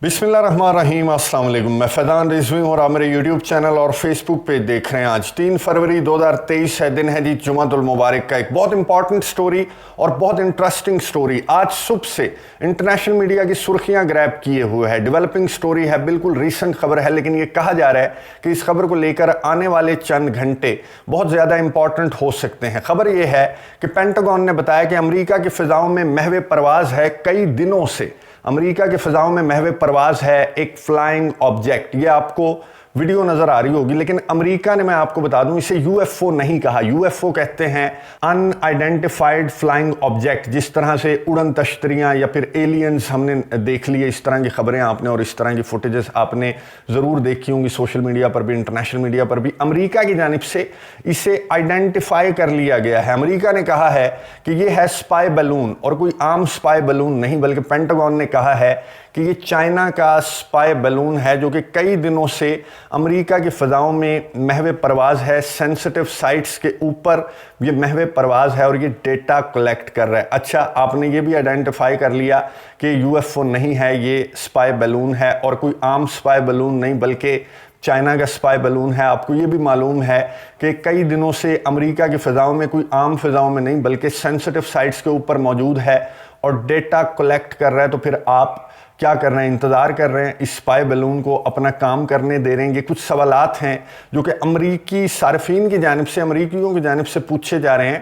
बिस्मिल्लाहिर्रहमानिर्रहीम, अस्सलाम वालेकुम। मैं फैज़ान रिजवी हूँ और आप मेरे यूट्यूब चैनल और फेसबुक पे देख रहे हैं। आज 3 फरवरी 2023 है, दिन है जी जुमातुल मुबारक का। एक बहुत इंपॉर्टेंट स्टोरी और बहुत इंटरेस्टिंग स्टोरी आज सुबह से इंटरनेशनल मीडिया की सुर्खियां ग्रैब किए हुए है। डेवलपिंग स्टोरी है, बिल्कुल रीसेंट खबर है, लेकिन ये कहा जा रहा है कि इस खबर को लेकर आने वाले चंद घंटे बहुत ज़्यादा इंपॉर्टेंट हो सकते हैं। खबर ये है कि पेंटागन ने बताया कि अमेरिका की फ़िज़ाओं में महवे परवाज़ है। कई दिनों से अमेरिका के फ़िज़ाओं में महवे परवाज़ है एक फ्लाइंग ऑब्जेक्ट। ये आपको वीडियो नज़र आ रही होगी, लेकिन अमेरिका ने, मैं आपको बता दूं, इसे यूएफओ नहीं कहा। यूएफओ कहते हैं अनआइडेंटिफाइड फ्लाइंग ऑब्जेक्ट। जिस तरह से उड़न तश्तरियाँ या फिर एलियंस हमने देख लिए, इस तरह की खबरें आपने और इस तरह की फुटेजेस आपने ज़रूर देखी होंगी सोशल मीडिया पर भी, इंटरनेशनल मीडिया पर भी। अमेरिका की जानिब से इसे आइडेंटिफाई कर लिया गया है। अमेरिका ने कहा है कि ये है स्पाई बलून, और कोई आम स्पाई बलून नहीं, बल्कि पेंटागन ने कहा है कि ये चाइना का स्पाई बलून है जो कि कई दिनों से अमेरिका की फ़िज़ाओं में महवे परवाज़ है। सेंसिटिव साइट्स के ऊपर ये महवे परवाज़ है और ये डेटा कलेक्ट कर रहा है। अच्छा, आपने ये भी आइडेंटिफाई कर लिया कि यूएफओ नहीं है, ये स्पाई बलून है, और कोई आम स्पाई बलून नहीं बल्कि चाइना का स्पाई बलून है। आपको ये भी मालूम है कि कई दिनों से अमेरिका की फ़िज़ाओं में, कोई आम फ़िज़ाओं में नहीं बल्कि सेंसिटिव साइट्स के ऊपर मौजूद है और डेटा कलेक्ट कर रहा है। तो फिर आप क्या कर रहे हैं? इंतज़ार कर रहे हैं, इस स्पाई बलून को अपना काम करने दे रहे हैं। ये कुछ सवालात हैं जो कि अमरीकी सार्फिन की जानिब से, अमरीकियों की जानिब से पूछे जा रहे हैं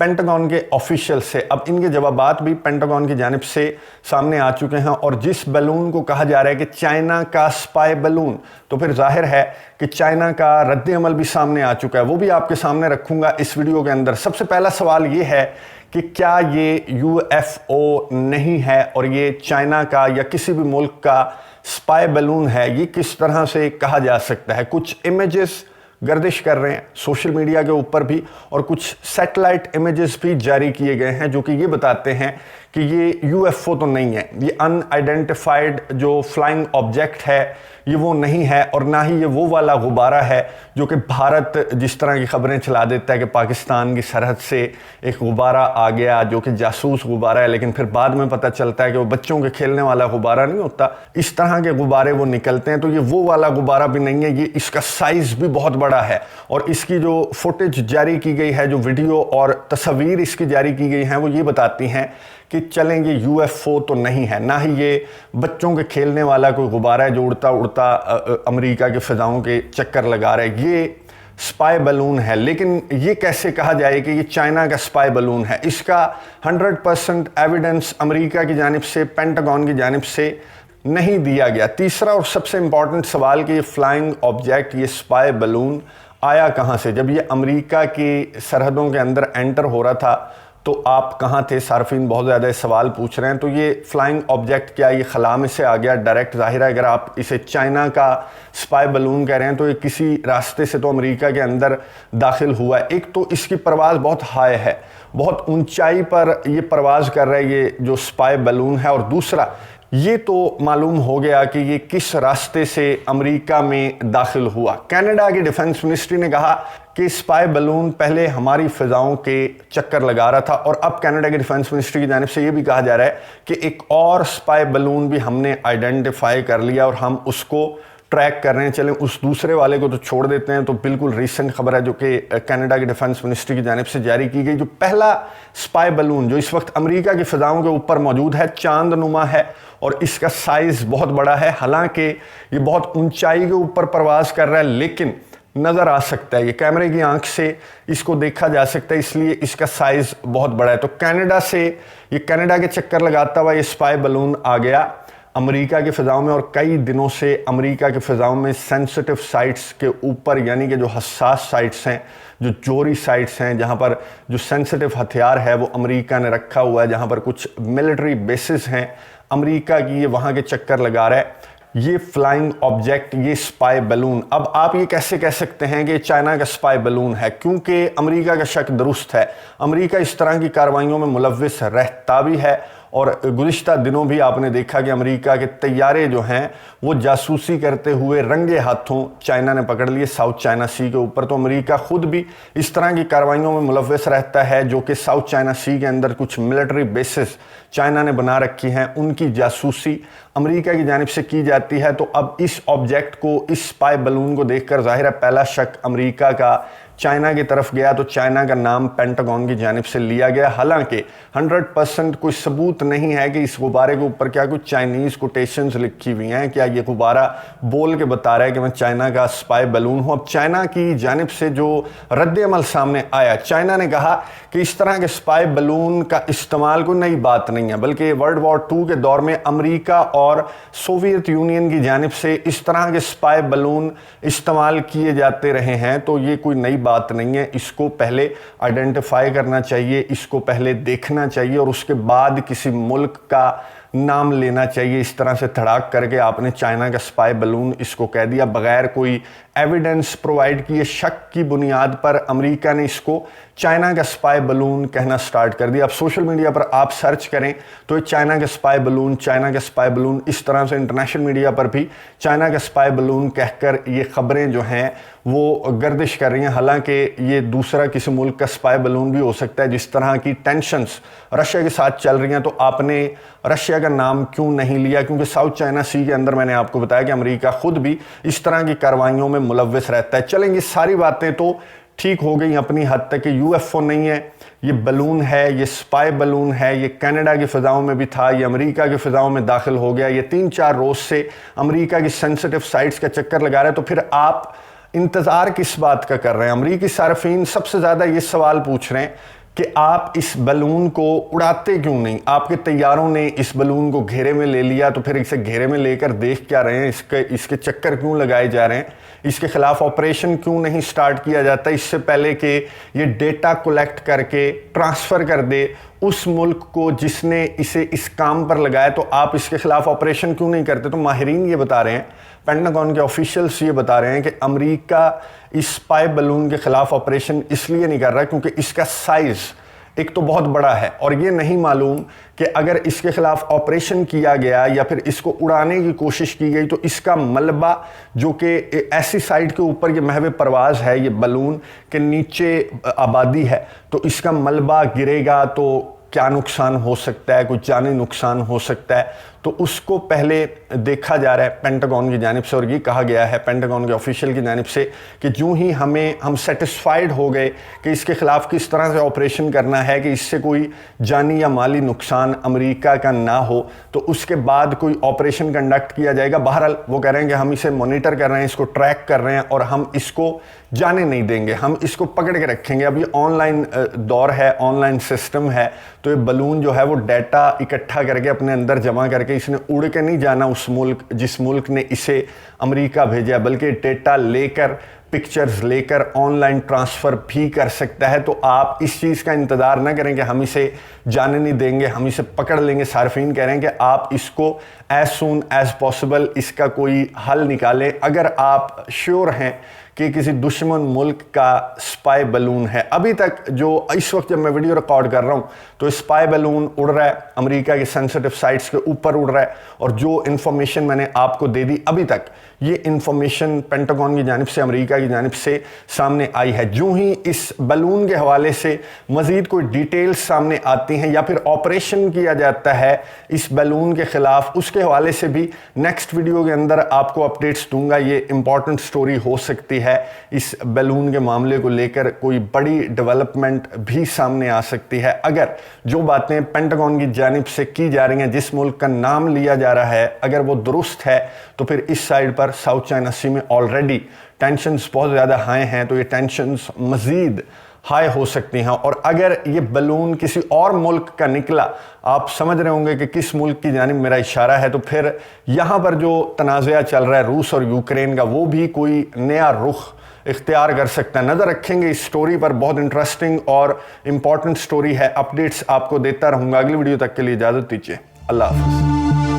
पेंटागन के ऑफिशियल से। अब इनके जवाबात भी पेंटागन की जानिब से सामने आ चुके हैं, और जिस बलून को कहा जा रहा है कि चाइना का स्पाई बलून, तो फिर जाहिर है कि चाइना का रद्द अमल भी सामने आ चुका है। वो भी आपके सामने रखूंगा इस वीडियो के अंदर। सबसे पहला सवाल ये है कि क्या ये यूएफओ नहीं है और ये चाइना का या किसी भी मुल्क का स्पाई बलून है? ये किस तरह से कहा जा सकता है? कुछ इमेजेस गर्दिश कर रहे हैं सोशल मीडिया के ऊपर भी, और कुछ सैटेलाइट इमेजेस भी जारी किए गए हैं जो कि ये बताते हैं कि ये यूएफओ तो नहीं है, ये अनआइडेंटिफाइड जो फ्लाइंग ऑब्जेक्ट है ये वो नहीं है, और ना ही ये वो वाला गुब्बारा है जो कि भारत जिस तरह की खबरें चला देता है कि पाकिस्तान की सरहद से एक गुब्बारा आ गया जो कि जासूस गुब्बारा है, लेकिन फिर बाद में पता चलता है कि वो बच्चों के खेलने वाला गुब्बारा नहीं होता। इस तरह के गुब्बारे वो निकलते हैं, तो ये वो वाला गुब्बारा भी नहीं है। ये इसका साइज़ भी बहुत बड़ा है, और इसकी जो फुटेज जारी की गई है, जो वीडियो और तस्वीर इसकी जारी की गई हैं, वो ये बताती हैं कि चलें ये यूएफओ तो नहीं है, ना ही ये बच्चों के खेलने वाला कोई गुब्बारा है जो उड़ता उड़ता अमेरिका के फ़िज़ाओं के चक्कर लगा रहा है। ये स्पाई बलून है। लेकिन ये कैसे कहा जाए कि ये चाइना का स्पाई बलून है? इसका 100% एविडेंस अमेरिका की जानिब से, पेंटागन की जानिब से नहीं दिया गया। तीसरा और सबसे इम्पॉर्टेंट सवाल कि ये फ्लाइंग ऑब्जेक्ट, ये स्पाई बलून आया कहाँ से? जब ये अमेरिका की सरहदों के अंदर एंटर हो रहा था तो आप कहाँ थे? सार्फिन बहुत ज़्यादा सवाल पूछ रहे हैं। तो ये फ्लाइंग ऑब्जेक्ट क्या ये खला में से आ गया डायरेक्ट? ज़ाहिर है अगर आप इसे चाइना का स्पाई बलून कह रहे हैं तो ये किसी रास्ते से तो अमेरिका के अंदर दाखिल हुआ है। एक तो इसकी परवाज़ बहुत हाई है, बहुत ऊंचाई पर ये परवाज़ कर रहा है ये जो स्पाई बलून है, और दूसरा ये तो मालूम हो गया कि ये किस रास्ते से अमेरिका में दाखिल हुआ। कनाडा की डिफेंस मिनिस्ट्री ने कहा कि स्पाई बलून पहले हमारी फ़िज़ाओं के चक्कर लगा रहा था, और अब कनाडा की डिफेंस मिनिस्ट्री की जानिब से ये भी कहा जा रहा है कि एक और स्पाई बलून भी हमने आइडेंटिफाई कर लिया और हम उसको ट्रैक कर रहे हैं। चलें उस दूसरे वाले को तो छोड़ देते हैं। तो बिल्कुल रीसेंट खबर है जो कि कनाडा की डिफेंस मिनिस्ट्री की जानिब से जारी की गई। जो पहला स्पाई बलून जो इस वक्त अमेरिका की फ़िज़ाओं के ऊपर मौजूद है, चांदनुमा है और इसका साइज़ बहुत बड़ा है। हालांकि ये बहुत ऊंचाई के ऊपर परवाज़ कर रहा है, लेकिन नज़र आ सकता है, ये कैमरे की आंख से इसको देखा जा सकता है, इसलिए इसका साइज़ बहुत बड़ा है। तो कनाडा से, ये कनाडा के चक्कर लगाता हुआ ये स्पाई बलून आ गया अमेरिका की फ़िज़ाओं में, और कई दिनों से अमेरिका की फ़िज़ाओं में सेंसिटिव साइट्स के ऊपर, यानी कि जो हसास साइट्स हैं, जो जोरी साइट्स हैं, जहाँ पर जो सेंसिटिव हथियार है वो अमेरिका ने रखा हुआ है, जहाँ पर कुछ मिलिट्री बेसिस हैं अमेरिका की, ये वहाँ के चक्कर लगा रहा है ये फ्लाइंग ऑब्जेक्ट, ये स्पाई बलून। अब आप ये कैसे कह सकते हैं कि चाइना का स्पाई बलून है? क्योंकि अमेरिका का शक दुरुस्त है। अमेरिका इस तरह की कार्रवाइयों में मुलव्विस रहता भी है اور گزشتہ دنوں بھی آپ نے دیکھا کہ امریکہ کے طیارے جو ہیں وہ جاسوسی کرتے ہوئے رنگے ہاتھوں چائنا نے پکڑ لیے ساؤتھ چائنا سی کے اوپر. تو امریکہ خود بھی اس طرح کی کارروائیوں میں ملوث رہتا ہے جو کہ ساؤتھ چائنا سی کے اندر کچھ ملٹری بیسز چائنا نے بنا رکھی ہیں, ان کی جاسوسی امریکہ کی جانب سے کی جاتی ہے. تو اب اس آبجیکٹ کو, اس اسپائی بلون کو دیکھ کر ظاہر ہے پہلا شک امریکہ کا چائنا کی طرف گیا, تو چائنا کا نام پینٹاگون کی جانب سے لیا گیا. حالانکہ 100% کوئی ثبوت نہیں ہے کہ اس غبارے کے اوپر کیا کچھ چائنیز کوٹیشنز لکھی ہوئی ہیں, کیا یہ غبارہ بول کے بتا رہا ہے کہ میں چائنا کا اسپائی بلون ہوں. اب چائنا کی جانب سے جو رد عمل سامنے آیا, چائنا نے کہا کہ اس طرح کے اسپائی بلون کا استعمال کوئی نئی بات نہیں ہے, بلکہ ورلڈ وار 2 کے دور میں امریکہ اور سوویت یونین کی جانب سے اس طرح کے اسپائی بلون استعمال کیے جاتے رہے ہیں, تو یہ کوئی نئی بات نہیں ہے. اس کو پہلے آئیڈینٹیفائی کرنا چاہیے, اس کو پہلے دیکھنا چاہیے اور اس کے بعد کسی ملک کا نام لینا چاہیے. اس طرح سے تھڑاک کر کے آپ نے چائنا کا اسپائی بلون اس کو کہہ دیا بغیر کوئی ایویڈنس پرووائڈ کیے. شک کی بنیاد پر امریکہ نے اس کو چائنا کا اسپائی بلون کہنا سٹارٹ کر دیا. اب سوشل میڈیا پر آپ سرچ کریں تو چائنا کا اسپائی بلون, چائنا کا اسپائی بلون, اس طرح سے انٹرنیشنل میڈیا پر بھی چائنا کا اسپائی بلون کہہ کر یہ خبریں جو ہیں وہ گردش کر رہی ہیں. حالانکہ یہ دوسرا کسی ملک کا اسپائی بلون بھی ہو سکتا ہے. جس طرح کی ٹینشنز رشیا کے ساتھ چل رہی ہیں, تو آپ نے رشیا کا نام کیوں نہیں لیا؟ کیونکہ ساؤتھ چائنا سی کے اندر میں نے آپ کو بتایا کہ امریکہ خود بھی اس طرح کی کارروائیوں میں ملوث رہتا ہے. چلیں یہ ساری باتیں تو ٹھیک ہو گئی اپنی حد تک کہ یو ایف او نہیں ہے, یہ بلون ہے, یہ اسپائی بلون ہے, یہ کینیڈا کی فضاؤں میں بھی تھا, یہ امریکہ کی فضاؤں میں داخل ہو گیا, یہ 3-4 روز سے امریکہ کی سینسٹیو سائٹس کا چکر لگا رہے ہیں. تو پھر آپ انتظار کس بات کا کر رہے ہیں؟ امریکی صارفین سب سے زیادہ یہ سوال پوچھ رہے ہیں کہ آپ اس بلون کو اڑاتے کیوں نہیں؟ آپ کے طیاروں نے اس بلون کو گھیرے میں لے لیا, تو پھر اسے گھیرے میں لے کر دیکھ کیا رہے ہیں؟ اس کے چکر کیوں لگائے جا رہے ہیں؟ اس کے خلاف آپریشن کیوں نہیں سٹارٹ کیا جاتا اس سے پہلے کہ یہ ڈیٹا کولیکٹ کر کے ٹرانسفر کر دے اس ملک کو جس نے اسے اس کام پر لگایا؟ تو آپ اس کے خلاف آپریشن کیوں نہیں کرتے؟ تو ماہرین یہ بتا رہے ہیں, پینٹاگون کے آفیشیلز یہ بتا رہے ہیں کہ امریکہ اس اسپائی بلون کے خلاف آپریشن اس لیے نہیں کر رہا کیونکہ اس کا سائز ایک تو بہت بڑا ہے, اور یہ نہیں معلوم کہ اگر اس کے خلاف آپریشن کیا گیا یا پھر اس کو اڑانے کی کوشش کی گئی تو اس کا ملبہ جو کہ ایسی سائٹ کے اوپر یہ محو پرواز ہے, یہ بلون کے نیچے آبادی ہے, تو اس کا ملبہ گرے گا تو کیا نقصان ہو سکتا ہے, کوئی جانی نقصان ہو سکتا ہے. تو اس کو پہلے دیکھا جا رہا ہے پینٹاگون کی جانب سے, اور یہ کہا گیا ہے پینٹاگون کے آفیشیل کی جانب سے کہ جو ہی ہم سیٹسفائیڈ ہو گئے کہ اس کے خلاف کس طرح سے آپریشن کرنا ہے کہ اس سے کوئی جانی یا مالی نقصان امریکہ کا نہ ہو, تو اس کے بعد کوئی آپریشن کنڈکٹ کیا جائے گا. بہرحال وہ کہہ رہے ہیں کہ ہم اسے مانیٹر کر رہے ہیں, اس کو ٹریک کر رہے ہیں, اور ہم اس کو جانے نہیں دیں گے, ہم اس کو پکڑ کے رکھیں گے. اب یہ آن لائن دور ہے, آن لائن سسٹم ہے, تو یہ بلون جو ہے وہ ڈیٹا اکٹھا کر کے اپنے اندر جمع کر کے اس نے اڑ کے نہیں جانا اس ملک جس ملک نے اسے امریکہ بھیجا, بلکہ ڈیٹا لے کر, پکچرز لے کر آن لائن ٹرانسفر بھی کر سکتا ہے. تو آپ اس چیز کا انتظار نہ کریں کہ ہم اسے جانے نہیں دیں گے, ہم اسے پکڑ لیں گے. صارفین کہہ رہے ہیں کہ آپ اس کو ایز سون ایز پاسبل اس کا کوئی حل نکالیں اگر آپ شیور ہیں کہ کسی دشمن ملک کا اسپائی بلون ہے. ابھی تک جو اس وقت جب میں ویڈیو ریکارڈ کر رہا ہوں تو اسپائی بلون اڑ رہا ہے, امریکہ کے سینسٹیو سائٹس کے اوپر اڑ رہا ہے, اور جو انفارمیشن میں نے آپ کو دے دی ابھی تک یہ انفارمیشن پینٹاگون کی جانب سے, امریکہ کی جانب سے سامنے آئی ہے. جو ہی اس بلون کے حوالے سے مزید کوئی ڈیٹیلز سامنے آتی ہیں یا پھر آپریشن کیا جاتا ہے اس بلون کے خلاف, اس کے حوالے سے بھی نیکسٹ ویڈیو کے اندر آپ کو اپڈیٹس دوں گا. یہ امپورٹنٹ سٹوری ہو سکتی ہے, اس بلون کے معاملے کو لے کر کوئی بڑی ڈیولپمنٹ بھی سامنے آ سکتی ہے. اگر جو باتیں پینٹاگون کی جانب سے کی جا رہی ہیں, جس ملک کا نام لیا جا رہا ہے, اگر وہ درست ہے تو پھر اس سائڈ پر ساؤتھ چائنا سی میں آلریڈی ٹینشنز بہت زیادہ ہائی ہیں, تو یہ ٹینشنز مزید ہائی ہو سکتی ہیں. اور اگر یہ بلون کسی اور ملک کا نکلا, آپ سمجھ رہے ہوں گے کہ کس ملک کی جانب میرا اشارہ ہے, تو پھر یہاں پر جو تنازعہ چل رہا ہے روس اور یوکرین کا, وہ بھی کوئی نیا رخ اختیار کر سکتا ہے. نظر رکھیں گے اس سٹوری پر, بہت انٹرسٹنگ اور امپورٹنٹ سٹوری ہے. اپڈیٹس آپ کو دیتا رہوں گا. اگلی ویڈیو تک کے لیے اجازت دیجیے. اللہ حافظ.